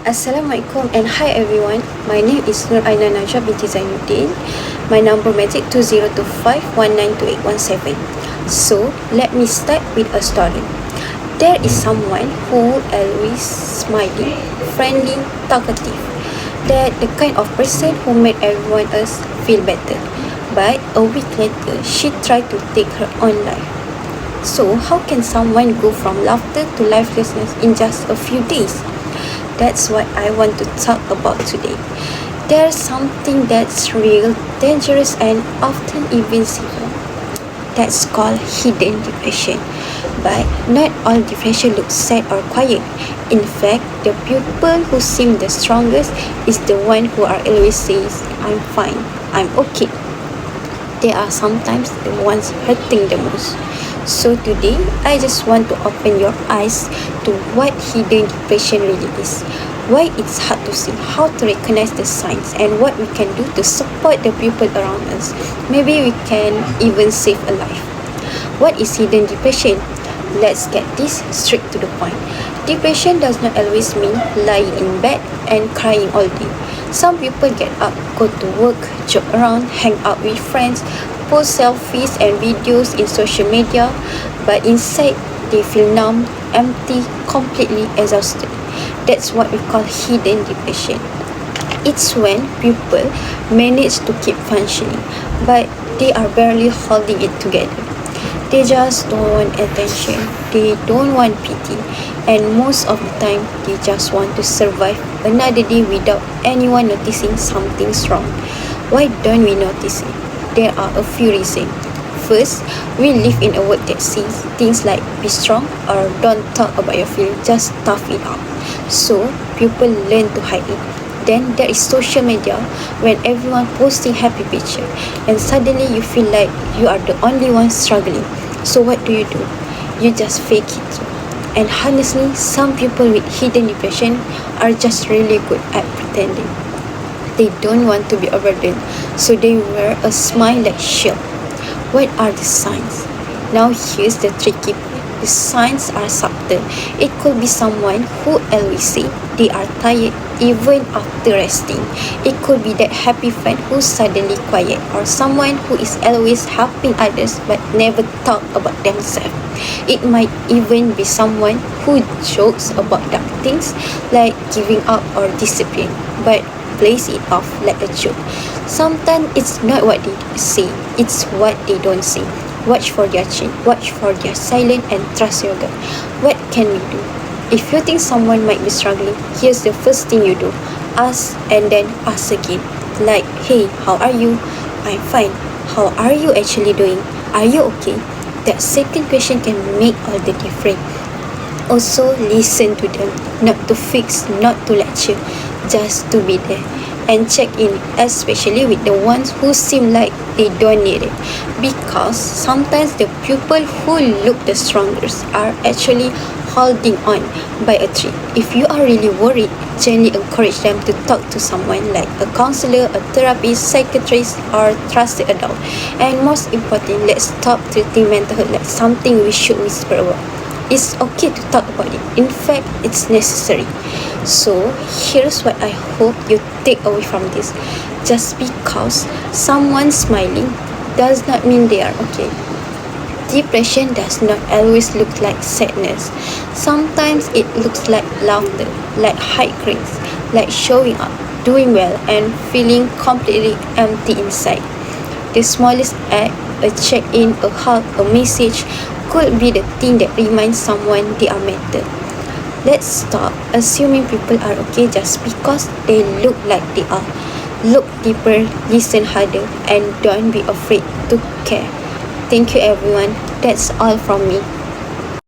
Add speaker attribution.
Speaker 1: Assalamualaikum and hi everyone. My name is Nur Aina Najwa binti Zainuddin. My number magic 2025192817. So let me start with a story. There is someone who always smiling, friendly, talkative. That the kind of person who made everyone else feel better. But a week later, she tried to take her own life. So how can someone go from laughter to lifelessness in just a few days? That's what I want to talk about today. There's something that's real, dangerous, and often invisible. That's called hidden depression. But not all depression looks sad or quiet. In fact, the people who seem the strongest is the one who are always says, "I'm fine, I'm okay." They are sometimes the ones hurting the most. So today, I just want to open your eyes to what hidden depression really is, why it's hard to see, how to recognize the signs, and what we can do to support the people around us. Maybe we can even save a life. What is hidden depression? Let's get this straight to the point. Depression does not always mean lying in bed and crying all day. Some people get up, go to work, joke around, hang out with friends, post selfies and videos in social media, but inside they feel numb, empty, completely exhausted. That's what we call hidden depression. It's when people manage to keep functioning, but they are barely holding it together. They just don't want attention, they don't want pity, and most of the time they just want to survive another day without anyone noticing something's wrong. Why don't we notice it? There are a few reasons. First, we live in a world that says things like be strong or don't talk about your feelings, just tough it out. So people learn to hide it. Then there is social media when everyone posting happy picture and suddenly you feel like you are the only one struggling. So what do? You just fake it. And honestly, some people with hidden depression are just really good at pretending. They don't want to be overburdened, so they wear a smile like shield. What are the signs? Now here's the tricky part. The signs are subtle. It could be someone who always say they are tired even after resting. It could be that happy friend who's suddenly quiet, or someone who is always helping others but never talk about themselves. It might even be someone who jokes about dark things like giving up or discipline, but plays it off like a joke. Sometimes it's not what they say, it's what they don't say. Watch for their chin, watch for their silence, and trust your gut. What can we do? If you think someone might be struggling, here's the first thing you do. Ask and then ask again. Like, hey, how are you? I'm fine. How are you actually doing? Are you okay? That second question can make all the difference. Also, listen to them, not to fix, not to lecture, just to be there and check in, especially with the ones who seem like they don't need it. Because sometimes the people who look the strongest are actually holding on by a thread. If you are really worried, gently encourage them to talk to someone like a counselor, a therapist, psychiatrist, or trusted adult. And most important, let's stop treating mental health like something we should whisper about. It's okay to talk about it. In fact, it's necessary. So, here's what I hope you take away from this. Just because someone's smiling does not mean they are okay. Depression does not always look like sadness. Sometimes it looks like laughter, like high grades, like showing up, doing well, and feeling completely empty inside. The smallest act, a check-in, a hug, a message, could be the thing that reminds someone they are matter. Let's stop assuming people are okay just because they look like they are. Look deeper, listen harder, and don't be afraid to care. Thank you everyone. That's all from me.